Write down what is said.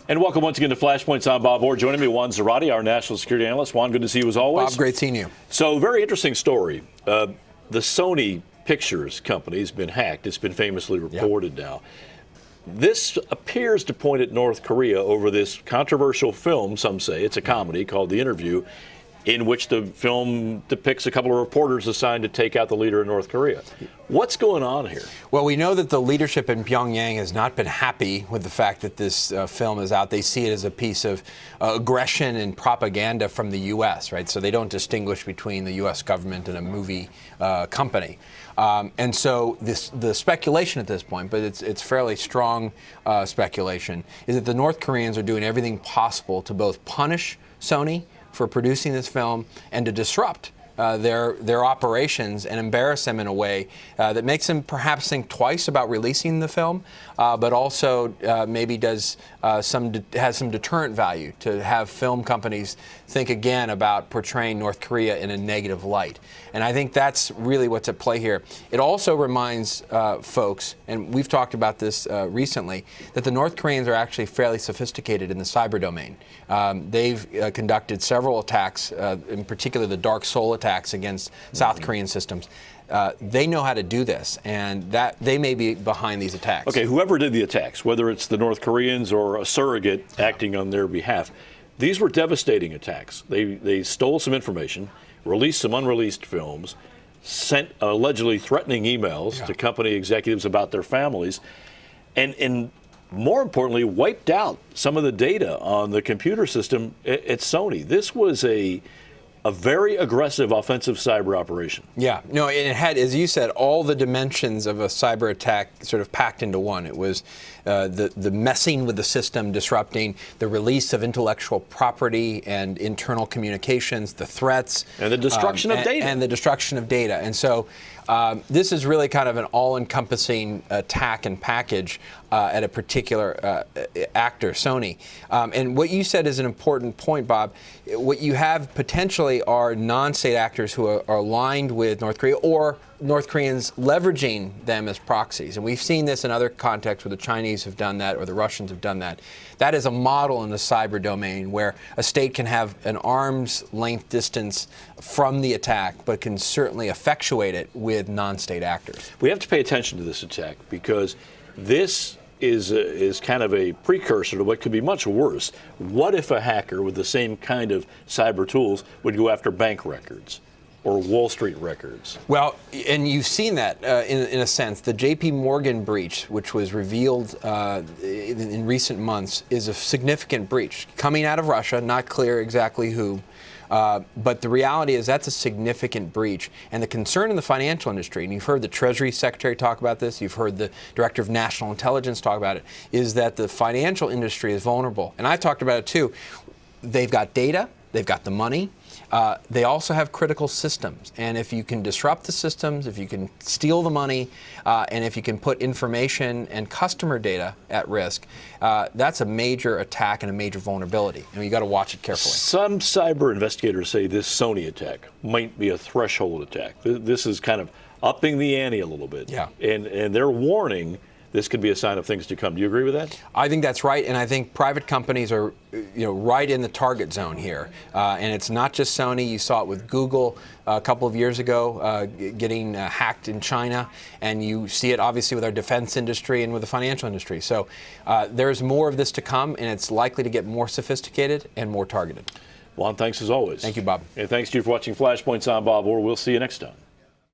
And welcome once again to Flashpoints. I'm Bob Orr. Joining me, Juan Zarate, our national security analyst. Juan, good to see you as always. Bob, great seeing you. So, very interesting story. The Sony Pictures company has been hacked. It's been famously reported now. This appears to point at North Korea over this controversial film, some say. It's a comedy called The Interview, in which the film depicts a couple of reporters assigned to take out the leader of North Korea. What's going on here? Well, we know that the leadership in Pyongyang has not been happy with the fact that this film is out. They see it as a piece of aggression and propaganda from the U.S., right? So they don't distinguish between the U.S. government and a movie company. And so the speculation at this point, but it's fairly strong speculation, is that the North Koreans are doing everything possible to both punish Sony for producing this film and to disrupt their operations and embarrass them in a way that makes them perhaps think twice about releasing the film, but also maybe has some deterrent value to have film companies think again about portraying North Korea in a negative light. And I think that's really what's at play here. It also reminds folks, and we've talked about this recently, that the North Koreans are actually fairly sophisticated in the cyber domain. They've conducted several attacks, in particular the Dark Soul attacks against South Korean systems. They know how to do this, and that they may be behind these attacks. Okay, whoever did the attacks, whether it's the North Koreans or a surrogate acting on their behalf, these were devastating attacks. They stole some information, released some unreleased films, sent allegedly threatening emails to company executives about their families, and more importantly, wiped out some of the data on the computer system at Sony. This was a very aggressive offensive cyber operation. Yeah, no, and it had, as you said, all the dimensions of a cyber attack sort of packed into one. It was the messing with the system, disrupting the release of intellectual property and internal communications, the threats. And the destruction of data. And the destruction of data. And so this is really kind of an all-encompassing attack and package at a particular actor, Sony. And what you said is an important point, Bob. What you have potentially are non-state actors who are aligned with North Korea, or North Koreans leveraging them as proxies. And we've seen this in other contexts where the Chinese have done that or the Russians have done that. That is a model in the cyber domain where a state can have an arm's length distance from the attack, but can certainly effectuate it with non-state actors. We have to pay attention to this attack because this is kind of a precursor to what could be much worse. What if a hacker with the same kind of cyber tools would go after bank records or Wall Street records? Well, and you've seen that in a sense. The J.P. Morgan breach, which was revealed in recent months, is a significant breach coming out of Russia, not clear exactly who. But the reality is that's a significant breach. And the concern in the financial industry, and you've heard the Treasury Secretary talk about this, you've heard the Director of National Intelligence talk about it, is that the financial industry is vulnerable. And I've talked about it too. They've got data, they've got the money. They also have critical systems. And if you can disrupt the systems, if you can steal the money, and if you can put information and customer data at risk, that's a major attack and a major vulnerability. And you got to watch it carefully. Some cyber investigators say this Sony attack might be a threshold attack. This is kind of upping the ante a little bit. Yeah. And they're warning this could be a sign of things to come. Do you agree with that? I think that's right, and I think private companies are, right in the target zone here. And it's not just Sony. You saw it with Google a couple of years ago, getting hacked in China, and you see it obviously with our defense industry and with the financial industry. So there's more of this to come, and it's likely to get more sophisticated and more targeted. Juan, thanks as always. Thank you, Bob. And thanks to you for watching Flashpoints. I'm Bob Orr. We'll see you next time.